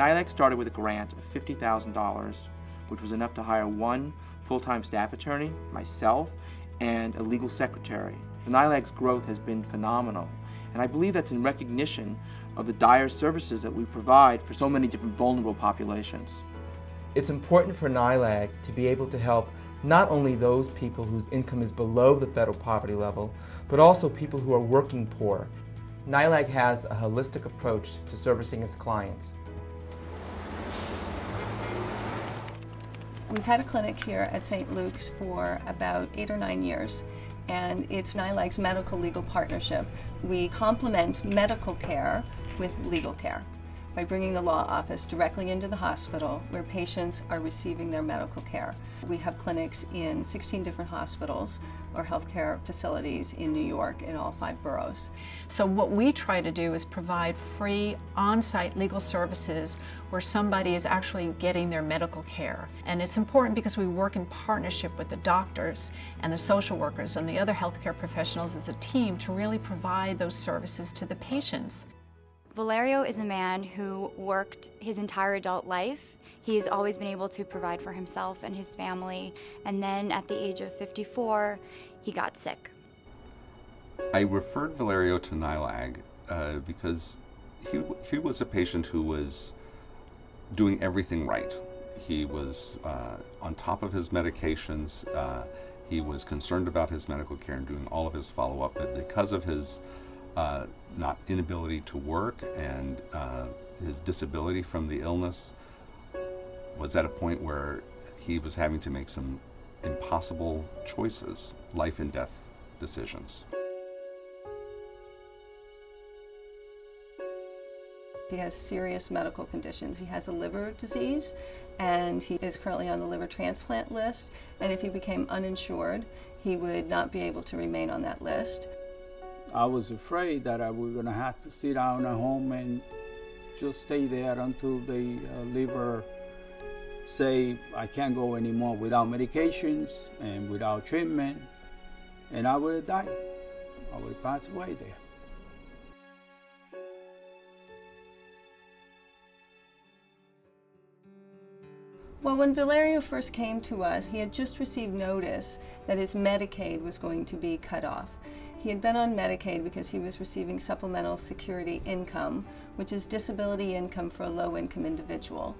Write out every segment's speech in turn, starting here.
NYLAG started with a grant of $50,000, which was enough to hire one full-time staff attorney, myself, and a legal secretary. The NYLAG's growth has been phenomenal, and I believe that's in recognition of the dire services that we provide for so many different vulnerable populations. It's important for NYLAG to be able to help not only those people whose income is below the federal poverty level, but also people who are working poor. NYLAG has a holistic approach to servicing its clients. We've had a clinic here at St. Luke's for about 8 or 9 years, and it's NYLAG's medical legal partnership. We complement medical care with legal care by bringing the law office directly into the hospital where patients are receiving their medical care. We have clinics in 16 different hospitals or healthcare facilities in New York in all 5 boroughs. So what we try to do is provide free on-site legal services where somebody is actually getting their medical care. And it's important because we work in partnership with the doctors and the social workers and the other healthcare professionals as a team to really provide those services to the patients. Valerio is a man who worked his entire adult life. He has always been able to provide for himself and his family, and then at the age of 54, he got sick. I referred Valerio to NYLAG because he was a patient who was doing everything right. He was on top of his medications. He was concerned about his medical care and doing all of his follow-up, but because of his not inability to work and his disability from the illness, was at a point where he was having to make some impossible choices, life and death decisions. He has serious medical conditions. He has a liver disease, and he is currently on the liver transplant list, and if he became uninsured, he would not be able to remain on that list. I was afraid that we were going to have to sit down at home and just stay there until the liver say, I can't go anymore without medications and without treatment, and I would have died. I would have passed away there. Well, when Valerio first came to us, he had just received notice that his Medicaid was going to be cut off. He had been on Medicaid because he was receiving supplemental security income, which is disability income for a low-income individual.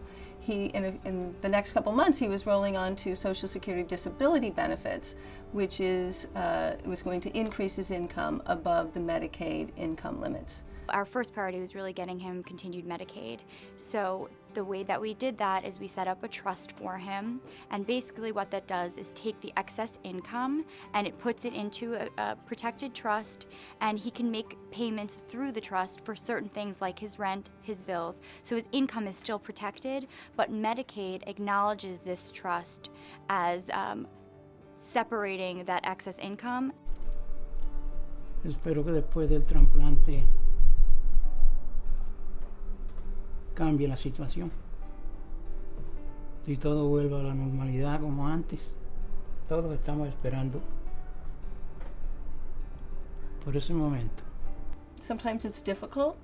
In the next couple months, he was rolling on to Social Security disability benefits, which was going to increase his income above the Medicaid income limits. Our first priority was really getting him continued Medicaid. So the way that we did that is we set up a trust for him, and basically what that does is take the excess income and it puts it into a protected trust, and he can make payments through the trust for certain things like his rent, his bills. So his income is still protected, but Medicaid acknowledges this trust as separating that excess income. Espero que después del trasplante cambie la situación y todo vuelva a la normalidad como antes. Todos estamos esperando por ese momento. Sometimes it's difficult.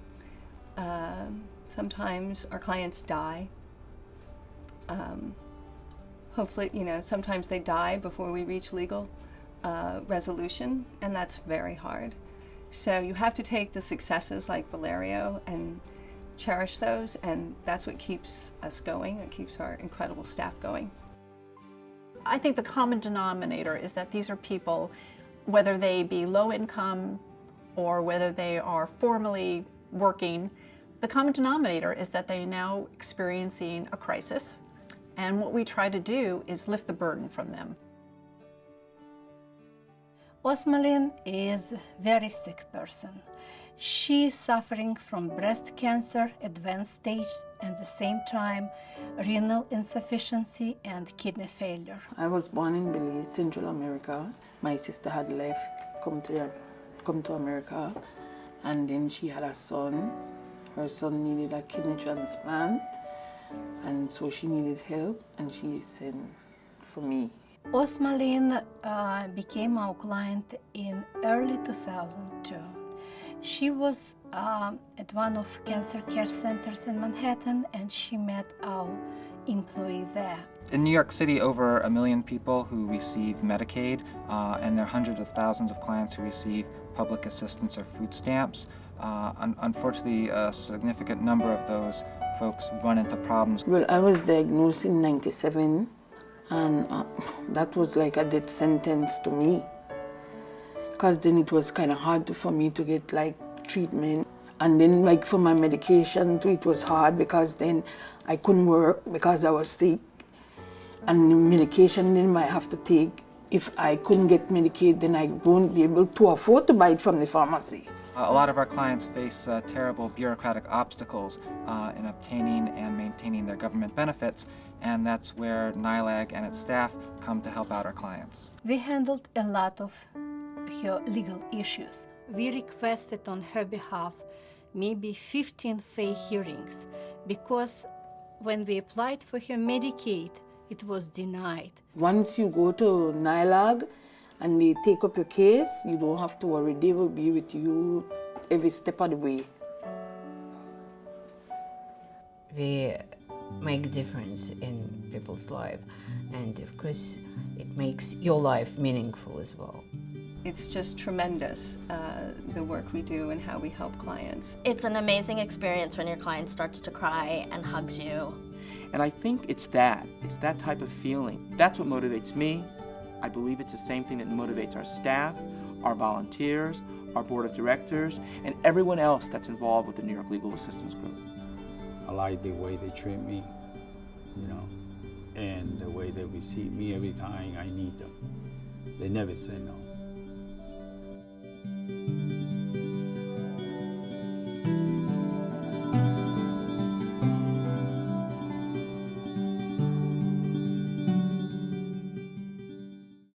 Sometimes our clients die. Hopefully, sometimes they die before we reach legal resolution, and that's very hard. So you have to take the successes like Valerio and cherish those, and that's what keeps us going. It keeps our incredible staff going. I think the common denominator is that these are people, whether they be low income or whether they are formally working, the common denominator is that they're now experiencing a crisis, and what we try to do is lift the burden from them. Osmalin is a very sick person. She is suffering from breast cancer advanced stage and at the same time renal insufficiency and kidney failure. I was born in Belize, Central America. My sister had left, come to America, and then she had a son. Her son needed a kidney transplant, and so she needed help, and she sent for me. Osmalin became our client in early 2002. She was at one of cancer care centers in Manhattan, and she met our employee there. In New York City, over 1 million people who receive Medicaid, and there are hundreds of thousands of clients who receive public assistance or food stamps. Unfortunately, a significant number of those folks run into problems. Well, I was diagnosed in '97, and that was like a death sentence to me. Because then it was kind of hard for me to get like treatment. And then like for my medication too, it was hard because then I couldn't work because I was sick. And the medication then I have to take. If I couldn't get Medicaid, then I won't be able to afford to buy it from the pharmacy. A lot of our clients face terrible bureaucratic obstacles in obtaining and maintaining their government benefits, and that's where NYLAG and its staff come to help out our clients. We handled a lot of her legal issues. We requested on her behalf maybe 15 fair hearings because when we applied for her Medicaid, it was denied. Once you go to NYLAG and they take up your case, you don't have to worry. They will be with you every step of the way. We make a difference in people's life, and of course it makes your life meaningful as well. It's just tremendous, the work we do and how we help clients. It's an amazing experience when your client starts to cry and hugs you. And I think it's that type of feeling. That's what motivates me. I believe it's the same thing that motivates our staff, our volunteers, our board of directors, and everyone else that's involved with the New York Legal Assistance Group. I like the way they treat me, you know, and the way they receive me every time I need them. They never say no.